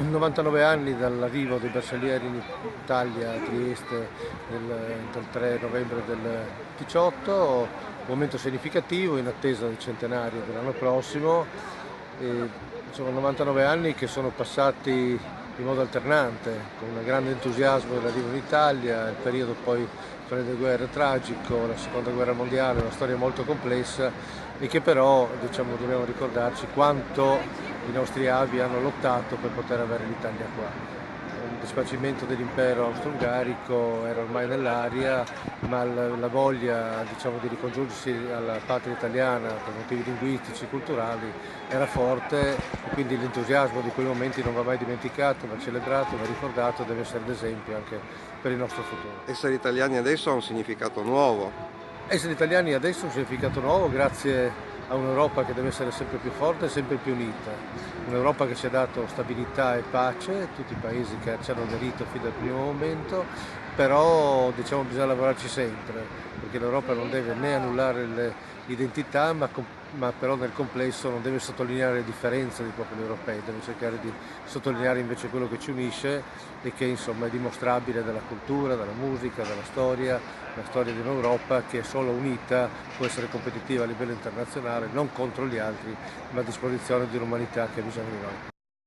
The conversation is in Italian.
99 anni dall'arrivo dei Bersaglieri in Italia, a Trieste, del 3 novembre del 18, momento significativo in attesa del centenario dell'anno prossimo. E, insomma, 99 anni che sono passati in modo alternante, con un grande entusiasmo dell'arrivo in Italia, il periodo poi tra le due guerre tragico, la seconda guerra mondiale, una storia molto complessa e che però dobbiamo ricordarci quanto i nostri avi hanno lottato per poter avere l'Italia qua. Il disfacimento dell'impero austro-ungarico era ormai nell'aria, ma la voglia di ricongiungersi alla patria italiana per motivi linguistici e culturali era forte, e quindi l'entusiasmo di quei momenti non va mai dimenticato, va celebrato, va ricordato, deve essere d'esempio anche per il nostro futuro. Essere italiani adesso ha un significato nuovo. Essere italiani adesso ha un significato nuovo grazie a un'Europa che deve essere sempre più forte e sempre più unita, un'Europa che ci ha dato stabilità e pace, tutti i paesi che ci hanno aderito fin dal primo momento, però bisogna lavorarci sempre, perché l'Europa non deve né annullare le identità, ma però nel complesso non deve sottolineare le differenze dei popoli europei, deve cercare di sottolineare invece quello che ci unisce e che insomma è dimostrabile dalla cultura, dalla musica, dalla storia, la storia di un'Europa che solo unita può essere competitiva a livello internazionale, non contro gli altri, ma a disposizione di un'umanità che ha bisogno di noi.